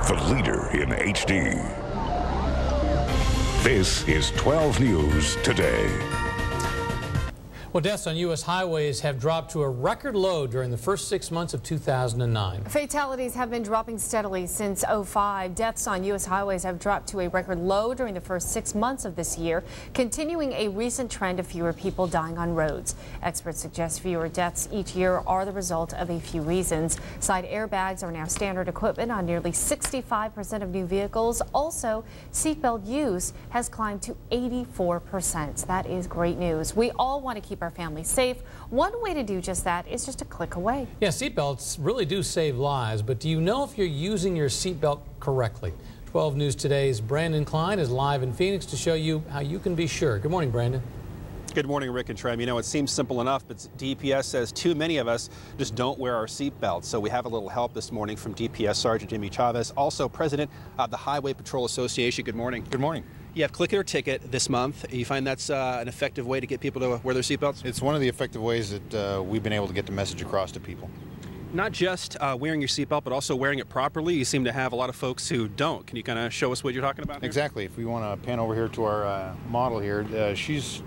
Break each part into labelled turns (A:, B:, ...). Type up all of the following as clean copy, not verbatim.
A: the leader in HD. This is 12 News Today.
B: Well, deaths on U.S. highways have dropped to a record low during the first 6 months of 2009.
C: Fatalities have been dropping steadily since '05. Deaths on U.S. highways have dropped to a record low during the first 6 months of this year, continuing a recent trend of fewer people dying on roads. Experts suggest fewer deaths each year are the result of a few reasons. Side airbags are now standard equipment on nearly 65% of new vehicles. Also, seatbelt use has climbed to 84%. That is great news. We all want to keep our families safe. One way to do just that is just a click away.
B: Yeah, seatbelts really do save lives, but do you know if you're using your seatbelt correctly? 12 News Today's Brandon Klein is live in Phoenix to show you how you can be sure. Good morning, Brandon.
D: Good morning, Rick and Trem. You know, it seems simple enough, but DPS says too many of us just don't wear our seatbelts. So we have a little help this morning from DPS Sergeant Jimmy Chavez, also president of the Highway Patrol Association. Good morning.
E: Good morning.
D: You have Click It or Ticket this month. You find that's an effective way to get people to wear their seatbelts?
E: It's one of the effective ways that we've been able to get the message across to people.
D: Not just wearing your seatbelt, but also wearing it properly. You seem to have a lot of folks who don't. Can you kind of show us what you're talking about here?
E: Exactly. If we want to pan over here to our model here, she's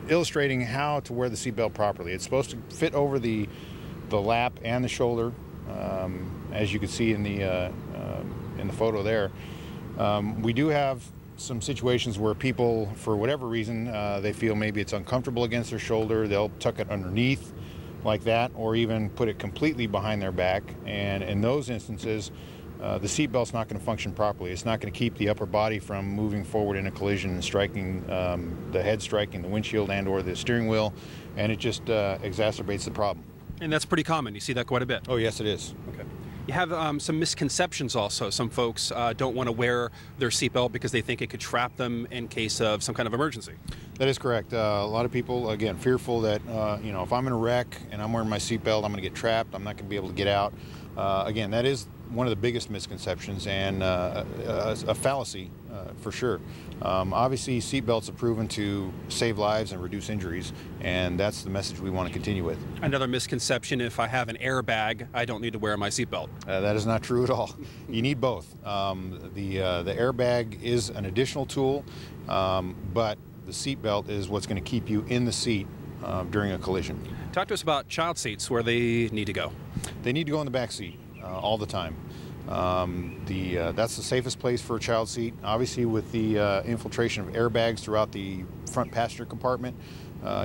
E: illustrating how to wear the seatbelt properly. It's supposed to fit over the lap and the shoulder, as you can see in the photo there. We do have some situations where people, for whatever reason, they feel maybe it's uncomfortable against their shoulder. They'll tuck it underneath like that, or even put it completely behind their back. And in those instances, the seatbelt's not going to function properly. It's not going to keep the upper body from moving forward in a collision and striking the head, striking the windshield and or the steering wheel, and it just exacerbates the problem.
D: And that's pretty common. You see that quite a bit.
E: Oh, yes, it is.
D: Okay. You have some misconceptions also. Some folks don't want to wear their seatbelt because they think it could trap them in case of some kind of emergency.
E: That is correct. A lot of people, again, fearful that, you know, if I'm in a wreck and I'm wearing my seatbelt, I'm going to get trapped. I'm not going to be able to get out. Again, that is one of the biggest misconceptions and a fallacy for sure. Obviously, seatbelts have proven to save lives and reduce injuries, and that's the message we want to continue with.
D: Another misconception: if I have an airbag, I don't need to wear my seatbelt.
E: That is not true at all. You need both. The airbag is an additional tool, but the seatbelt is what's going to keep you in the seat during a collision.
D: Talk to us about child seats, where they need to go.
E: They need to go in the back seat all the time. That's the safest place for a child seat. Obviously, with the infiltration of airbags throughout the front passenger compartment,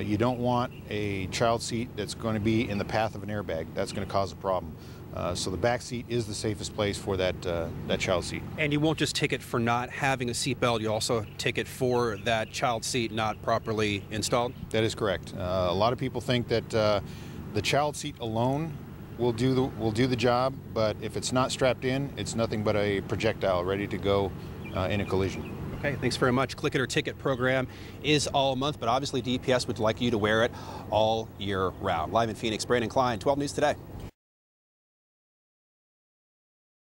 E: you don't want a child seat that's going to be in the path of an airbag. That's going to cause a problem. So the back seat is the safest place for that child seat.
D: And you won't just ticket for not having a seatbelt, you also ticket for that child seat not properly installed?
E: That is correct. A lot of people think that the child seat alone will do the job, but if it's not strapped in, it's nothing but a projectile ready to go in a collision.
D: Okay, thanks very much. Click It or Ticket program is all month, but obviously DPS would like you to wear it all year round. Live in Phoenix, Brandon Klein, 12 News Today.